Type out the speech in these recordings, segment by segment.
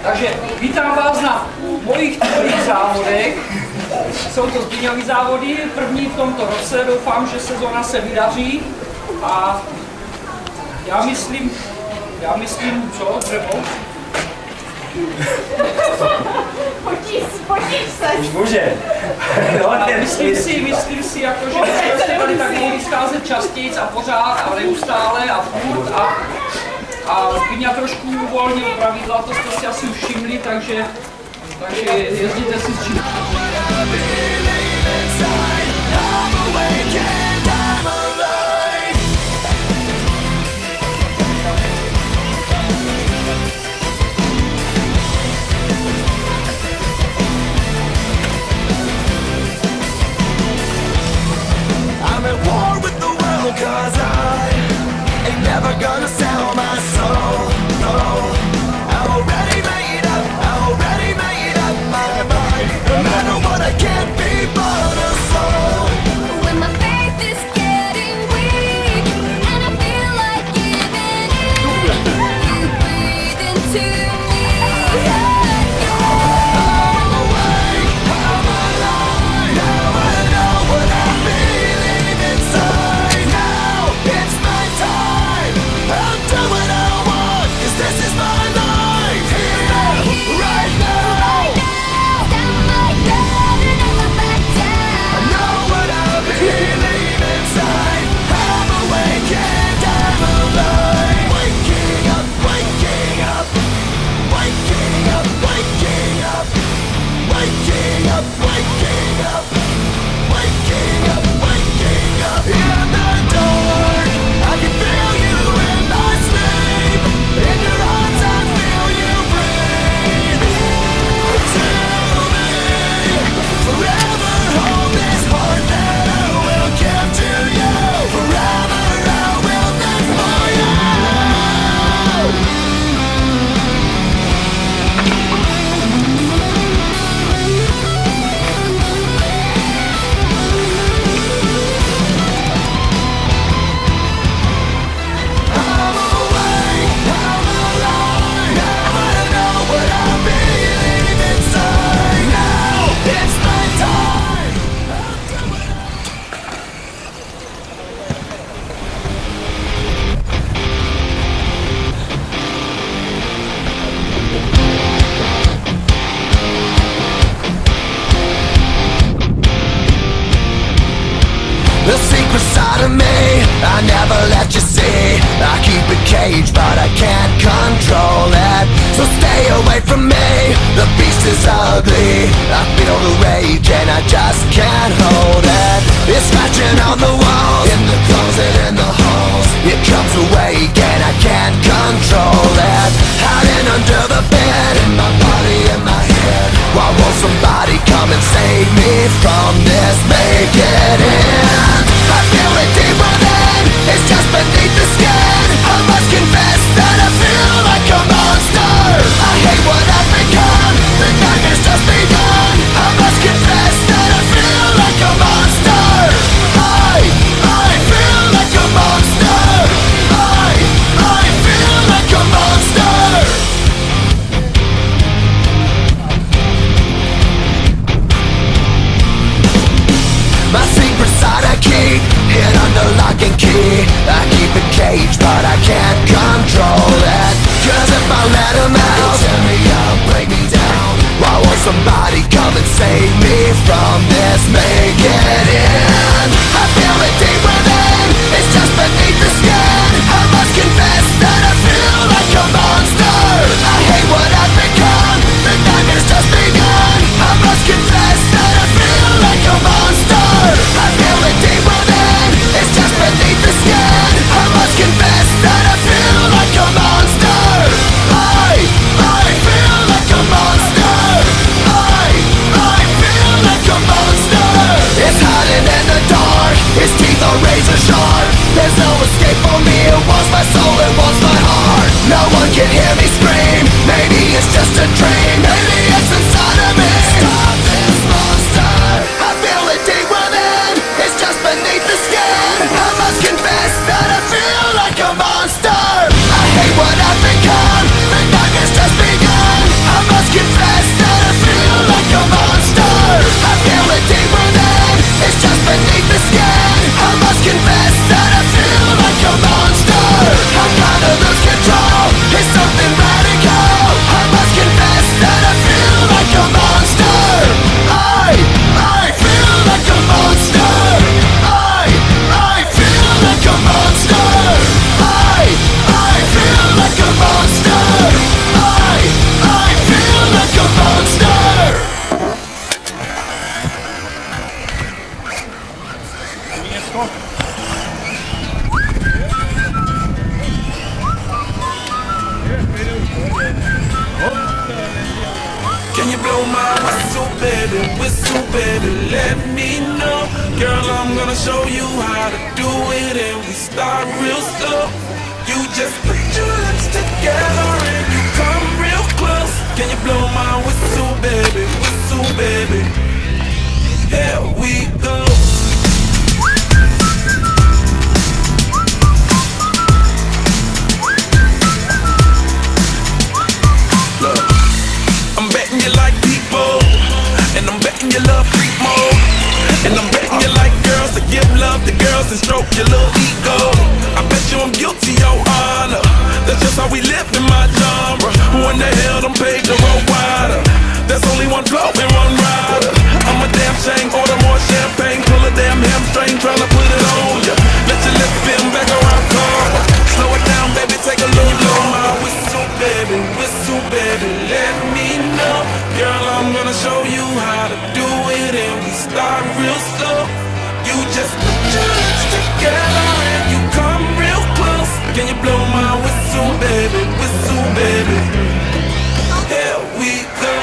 Takže vítám vás na mojich tvojích závodech. Jsou to Zbyňový závody, první v tomto roce, doufám, že sezóna se vydaří. A já myslím, co, dřevo? Potíš se. Už může. Myslím si, jako, že bychom se tady tak mohli scházet častěji a pořád a neustále a furt a Zbyňa trošku uvolnil pravidla, to jste si asi už všimli, takže jezděte si s čím. I'm at war with the world 'cause I ain't never gonna sell my soul. No, I already made up my mind. No matter what, I can't be but a soul. When my faith is getting weak and I feel like giving in, you breathe into me. I'm awake, I'm alive. Now I know what I believe inside. Now it's my time. I'll do what I want 'cause this is my life. Here, right now. Down like that and never back I down. know what I believe inside. I'm awake and I'm alive. Waking up, waking up. Waking up, waking up. Waking up, waking up. Waking up, waking up. In the dark, I can feel you in my sleep. In your arms, I feel you breathe. Tell me, forever hold this heart that I will give to you. Forever I will live for you. I'm awake, I'm alive. Now I know what I believe inside. Now it's my time. I'll do it. The secret side of me, I never let you see. I keep it caged, but I can't control it. So stay away from me, the beast is ugly. I feel the rage and I just can't hold it. It's scratching on the walls, in the closet, in the halls. It comes awake and I can't control it. Hiding under the bed, in my body, in my head. Why won't somebody come and save me from this? Make it end. I feel it deep within, it's just beneath the skin. I must confess that I feel like a monster. I hate what I've become, the nightmare's just begun. I must confess that I feel like a monster. I feel like a monster. I feel like a monster. My secret side I keep hid under lock and key. I keep it caged, but I can't control it. 'Cause if I let him out, tear me up, break me down. Why won't somebody come and save me from this? Make it end. I feel it deep within, it's just beneath the skin. I must confess that I feel like a monster. I hate what I've become, the nightmare's just begun. I must confess that I feel like a monster. I feel it deep within, it's just beneath the skin. I must confess that I feel like a monster. I feel like a monster. baby, whistle, baby, let me know. Girl, I'm gonna show you how to do it, and we start real slow. You just put your lips together and you come real close. Can you blow my whistle, baby, here we go. Look, I'm betting you like people, and I'm betting you love freak mode, and I'm betting you like girls to give love to girls and stroke your little ego. I bet you I'm guilty, your honor. That's just how we live in my genre. Who in the hell done paved the road wider? There's only one flow and one rider. I'm a damn shame, order more champagne, pull a damn hamstring, tryna put it on ya. Let your lips spin back around, car. Slow it down, baby, take a look. Blow my whistle, baby, let me know. Girl, I'm gonna show you how to do it, and we start real slow. You just put your lips together and you come real close. Can you blow my whistle, baby, here we go.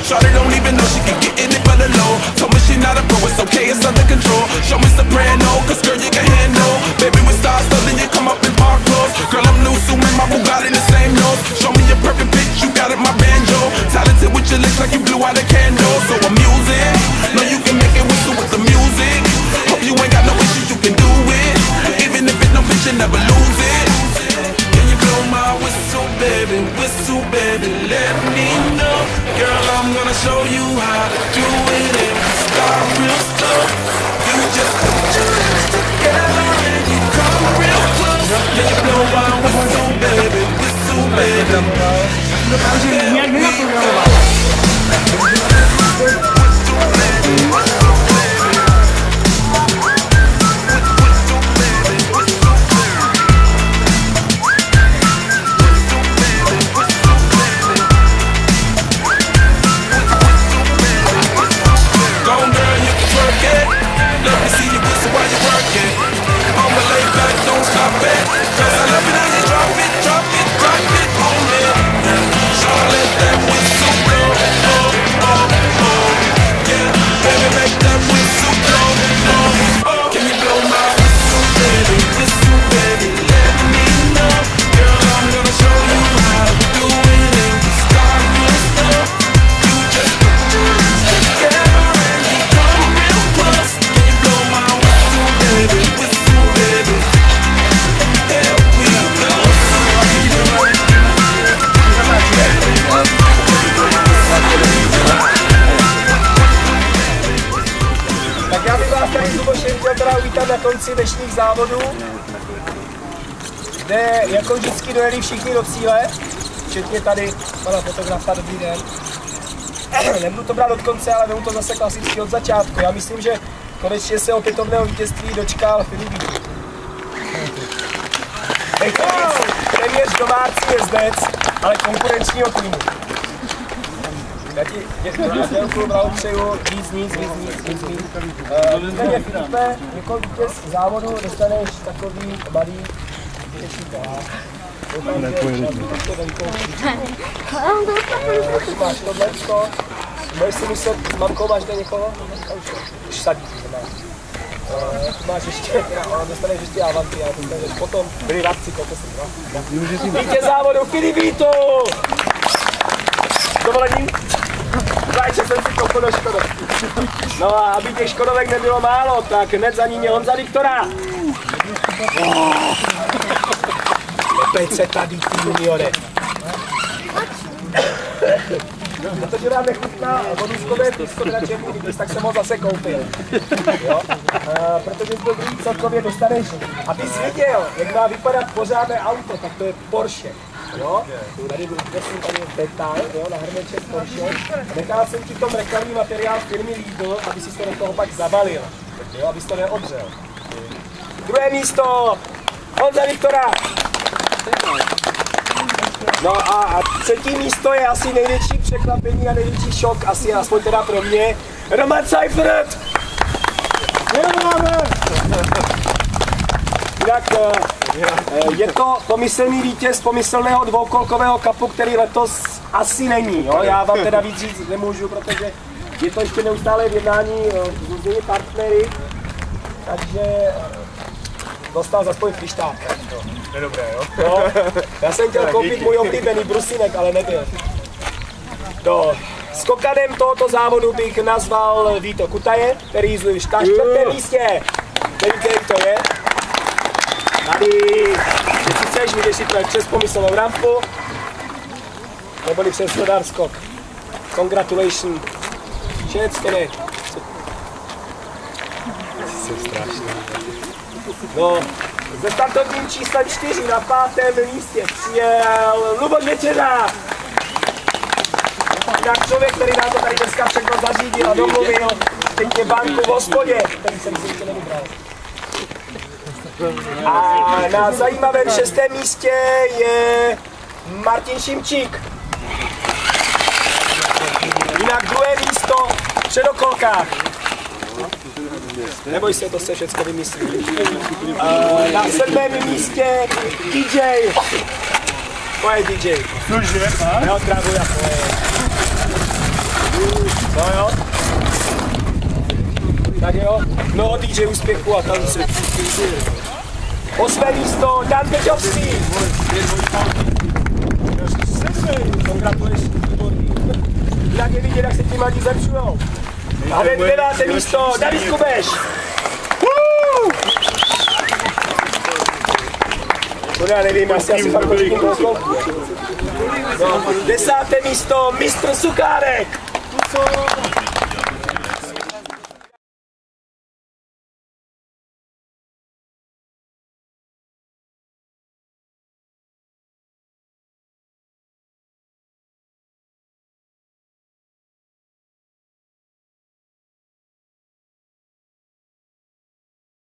Shawty don't even know she can get in it for the low. Told me she not a pro, it's okay, it's under control. Show me soprano, cause girl you can handle. Baby with stars, so then you come up in park clothes. Girl I'm new, so with my Bugatti the same nose. Show me your perfect pitch, you got it, my banjo. Talented with your lips like you blew out a candle. So amusing, know you can make it whistle with the music. Hope you ain't got no issues, you can do it. Even if it's no bitch, you never lose it. Can you blow my whistle, baby, let me know. Girl, I'm gonna show you how to do it, and we start real slow. You just put your lips together and you come real close. Can you blow my whistle, baby, here we go. Na konci dnešních závodů, kde jako vždycky dojeli všichni do cíle, včetně tady pana fotografa, dobrý den. Nebudu to brát od konce, ale vemu to zase klasicky od začátku. Já myslím, že konečně se opětovného vítězství dočkal Filip. Téměř domácí jezdec, ale konkurenčního týmu. Já ti děkuji, blahopřeju, víc nic. Nicméně Filipe, jako vítěz závodu dostaneš takový malý výtečný pohár. Máš tohleto, budeš si muset, s mamkou máš tady někoho? Už sadí, máš ještě, dostaneš ještě avanty, ale dostaneš potom byli radci, koliko se dva. Vítěz závodu Filipítu! Dovolení? Zajče jsem si koupil do Škodovky. No a aby těch Škodovek nebylo málo, tak hned za ním je Honza Viktora. Opět se tady, ty juniore. Protože vám nechutná vodůzkové písko na černý výpis, tak jsem ho zase koupil. Jo? Protože z dobrý celkově dostaneš, abys věděl, jak má vypadat pořádné auto, tak to je Porsche. Jo? Tady byl prosím tady detail, jo, na hrneček Porsche. Nechal jsem ti tom reklamní materiál firmy Lidl, aby si to do toho pak zabalil, jo, abys to neodřel. Druhé místo, Honza Viktora. No a třetí místo je asi největší překvapení a největší šok, asi aspoň teda pro mě. Roman Seifert! Jinak je to pomyslný vítěz pomyslného dvoukolkového kapu, který letos asi není. Jo? Já vám teda víc říct nemůžu, protože je to ještě neustále v jednání s různými partnery, takže dostal zaspoň kryštál. To je dobré, jo? No, já jsem chtěl koupit můj oblíbený brusinek, ale nebyl. No, skokanem tohoto závodu bych nazval Vito Kutaje, který je na 4. místě. Nevím, který to je. Tady, jestli chceš, viděš si to je přes pomyslnou rampu, neboli přes sledár skok. Congratulations. Všecko ne. Jsem strašný. No, ze startovním číslem 4 na 5. místě přijel Luboš Večera. Jak člověk, který nám to tady dneska všechno zařídil a domluvil, včetně banku v hospodě, který jsem si ještě nevybral. A na zajímavém 6. místě je Martin Šimčík. Jinak 2. místo v předokolkách. Neboj se, to se všechno vymyslí. Na 7. místě DJ. Moje DJ. Cože? Jo, trávu já moje. No jo. Tak jo, mnoho DJ úspěchu a tanci. 8. místo Dan Pečovský. Gratuluješ, výborný. Jinak je vidět, jak se ti mladí zlepšujou. A hned 9. místo David Kubeš. To já nevím, asi fakt kočím kouskou. No, 10. místo Mistr Sukárek.